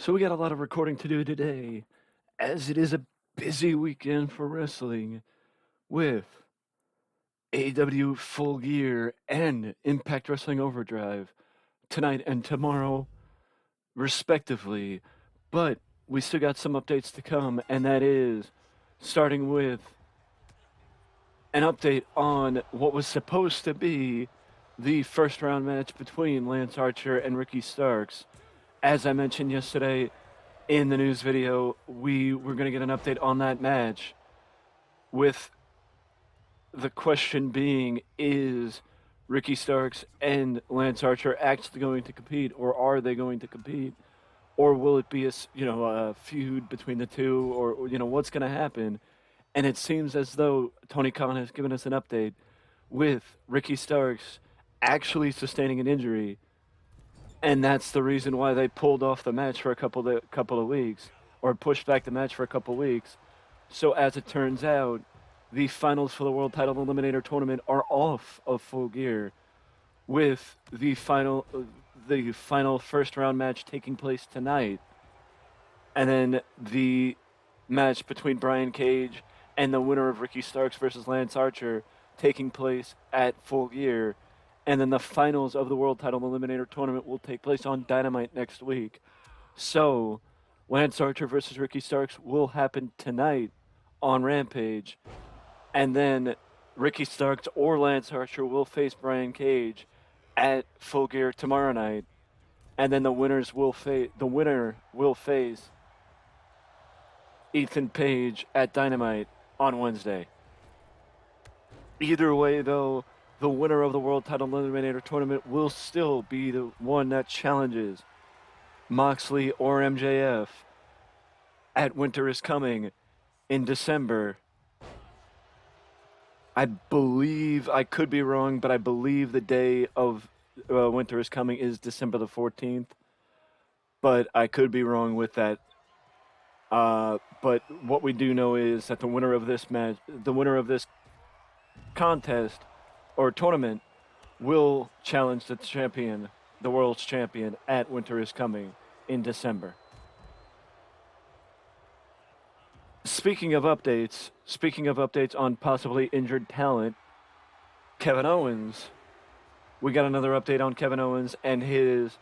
So we got a lot of recording to do today, as it is a busy weekend for wrestling with AEW Full Gear and Impact Wrestling Overdrive tonight and tomorrow, respectively. But we still got some updates to come, and that is starting with an update on what was supposed to be the first round match between Lance Archer and Ricky Starks. As I mentioned yesterday, in the news video, we were going to get an update on that match, with the question being, is Ricky Starks and Lance Archer actually going to compete, or are they going to compete? Or will it be a feud between the two, or what's going to happen? And it seems as though Tony Khan has given us an update with Ricky Starks actually sustaining an injury, and that's the reason why they pulled off the match for a couple of weeks, or pushed back the match for a couple of weeks. So as it turns out, the finals for the World Title Eliminator Tournament are off of Full Gear, with the final first round match taking place tonight, and then the match between Brian Cage and the winner of Ricky Starks versus Lance Archer taking place at Full Gear. And then the finals of the World Title Eliminator Tournament will take place on Dynamite next week. So, Lance Archer versus Ricky Starks will happen tonight on Rampage. And then Ricky Starks or Lance Archer will face Brian Cage at Full Gear tomorrow night. And then the winner will face Ethan Page at Dynamite on Wednesday. Either way, though, the winner of the World Title Eliminator Tournament will still be the one that challenges Moxley or MJF at Winter is Coming in December. I believe, I could be wrong, but I believe the day of Winter is Coming is December the 14th. But I could be wrong with that. But what we do know is that the winner of this contest or tournament will challenge the world's champion at Winter is Coming in December. Speaking of updates on possibly injured talent, Kevin Owens, we got another update on Kevin Owens and his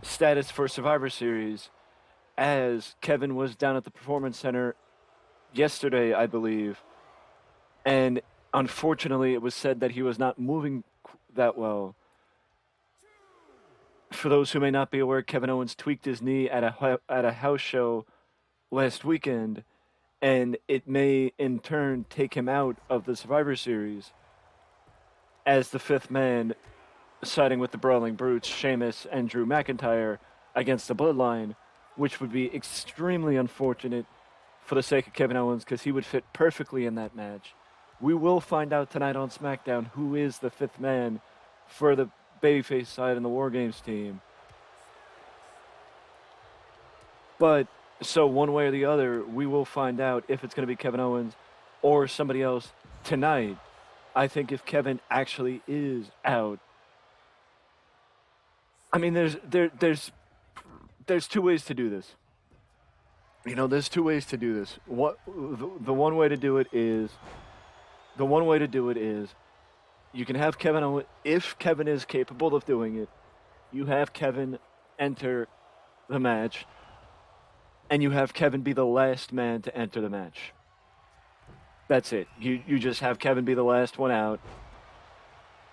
status for Survivor Series, as Kevin was down at the Performance Center yesterday, I believe, and unfortunately it was said that he was not moving that well. For those who may not be aware, Kevin Owens tweaked his knee at a house show last weekend, and it may in turn take him out of the Survivor Series as the fifth man, siding with the Brawling Brutes, Sheamus and Drew McIntyre, against the Bloodline, which would be extremely unfortunate for the sake of Kevin Owens, because he would fit perfectly in that match. We will find out tonight on SmackDown who is the fifth man for the babyface side in the War Games team. But so one way or the other, we will find out if it's going to be Kevin Owens or somebody else tonight. I think if Kevin actually is out, I mean, there's two ways to do this. There's two ways to do this. The one way to do it is you can have Kevin Owens, if Kevin is capable of doing it, you have Kevin enter the match, and you have Kevin be the last man to enter the match. That's it. You just have Kevin be the last one out,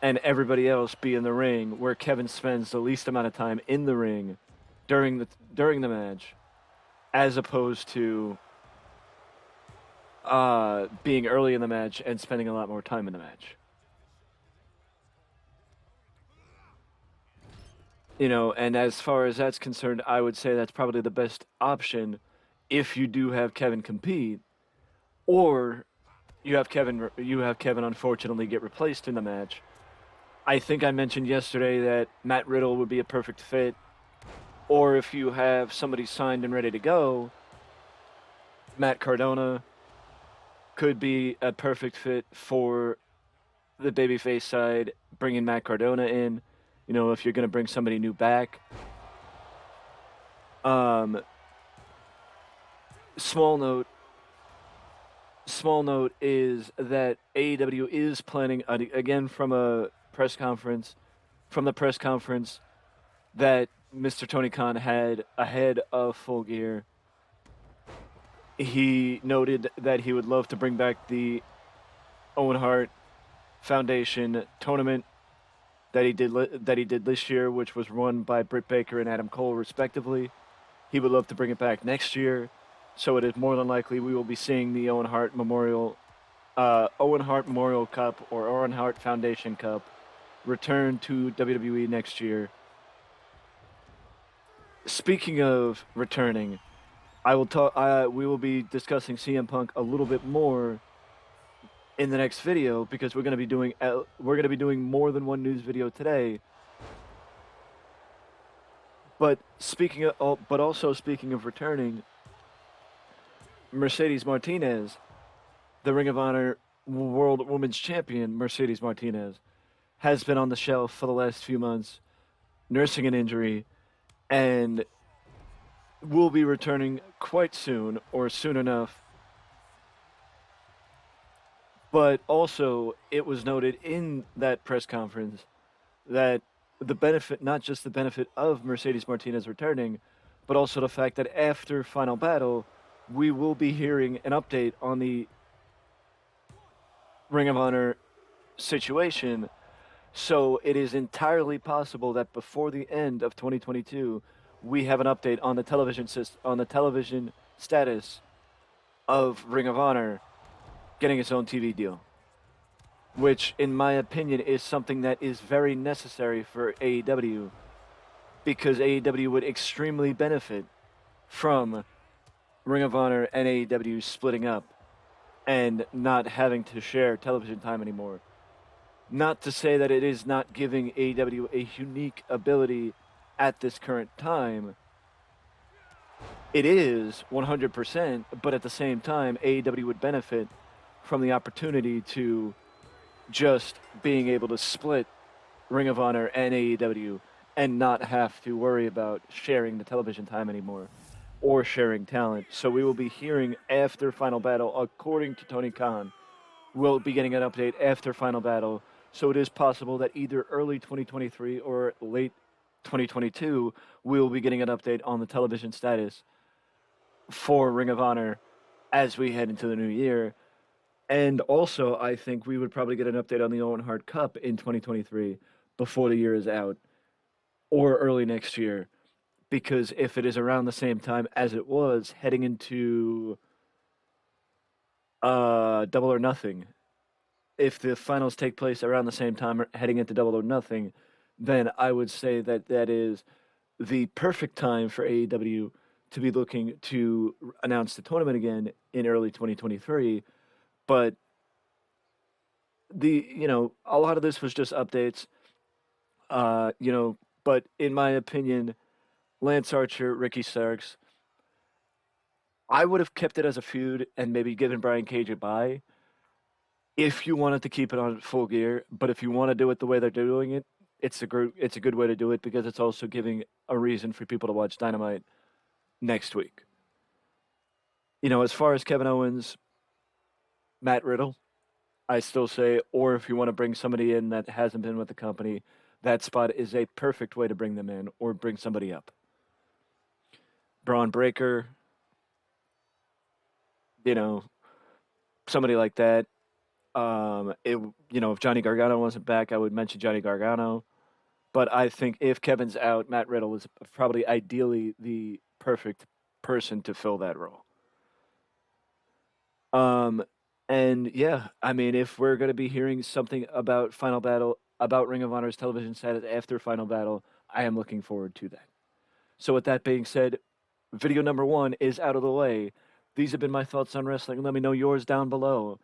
and everybody else be in the ring, where Kevin spends the least amount of time in the ring during the match, as opposed to being early in the match and spending a lot more time in the match. And as far as that's concerned, I would say that's probably the best option if you do have Kevin compete, or you have Kevin unfortunately get replaced in the match. I think I mentioned yesterday that Matt Riddle would be a perfect fit, or if you have somebody signed and ready to go, Matt Cardona could be a perfect fit for the babyface side, bringing Matt Cardona in, if you're going to bring somebody new back. Um, small note. Small note is that AEW is planning again from a press conference, from the press conference that Mr. Tony Khan had ahead of Full Gear. He noted that he would love to bring back the Owen Hart Foundation tournament that he did this year, which was won by Britt Baker and Adam Cole respectively. He would love to bring it back next year, so it is more than likely we will be seeing the Owen Hart Memorial Cup or Owen Hart Foundation Cup return to WWE next year. Speaking of returning, I will talk. We will be discussing CM Punk a little bit more in the next video because we're going to be doing more than one news video today. But also speaking of returning, Mercedes Martinez, the Ring of Honor World Women's Champion, Mercedes Martinez, has been on the shelf for the last few months, nursing an injury, and will be returning quite soon or soon enough. But also, it was noted in that press conference that the benefit, not just the benefit of Mercedes Martinez returning, but also the fact that after Final Battle, we will be hearing an update on the Ring of Honor situation. So it is entirely possible that before the end of 2022, we have an update on the television status of Ring of Honor getting its own TV deal, which, in my opinion, is something that is very necessary for AEW because AEW would extremely benefit from Ring of Honor and AEW splitting up and not having to share television time anymore. Not to say that it is not giving AEW a unique ability at this current time. It is 100%, but at the same time, AEW would benefit from the opportunity to just being able to split Ring of Honor and AEW and not have to worry about sharing the television time anymore or sharing talent. So we will be hearing after Final Battle, according to Tony Khan, we'll be getting an update after Final Battle. So it is possible that either early 2023 or late 2022, we will be getting an update on the television status for Ring of Honor as we head into the new year. And also, I think we would probably get an update on the Owen Hart Cup in 2023 before the year is out or early next year. Because if it is around the same time as it was heading into Double or Nothing, if the finals take place around the same time heading into Double or Nothing, then I would say that that is the perfect time for AEW to be looking to announce the tournament again in early 2023. But a lot of this was just updates. But in my opinion, Lance Archer, Ricky Starks, I would have kept it as a feud and maybe given Brian Cage a bye if you wanted to keep it on Full Gear. But if you want to do it the way they're doing it, it's a good way to do it because it's also giving a reason for people to watch Dynamite next week. As far as Kevin Owens, Matt Riddle, I still say, or if you want to bring somebody in that hasn't been with the company, that spot is a perfect way to bring them in or bring somebody up. Braun Breaker, somebody like that. If Johnny Gargano wasn't back, I would mention Johnny Gargano. But I think if Kevin's out, Matt Riddle is probably ideally the perfect person to fill that role. And yeah, I mean, if we're going to be hearing something about Final Battle, about Ring of Honor's television status after Final Battle, I am looking forward to that. So with that being said, video number 1 is out of the way. These have been my thoughts on wrestling. Let me know yours down below.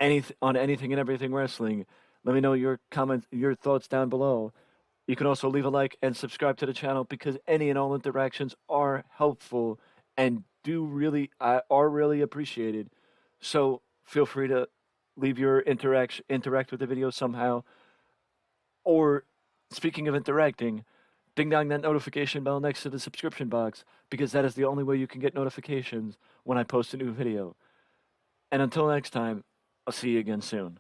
On anything and everything wrestling. Let me know your comments, your thoughts down below. You can also leave a like and subscribe to the channel because any and all interactions are helpful and are really appreciated. So feel free to leave your interact with the video somehow. Or speaking of interacting, Ding dong that notification bell next to the subscription box, because that is the only way you can get notifications when I post a new video. And until next time, I'll see you again soon.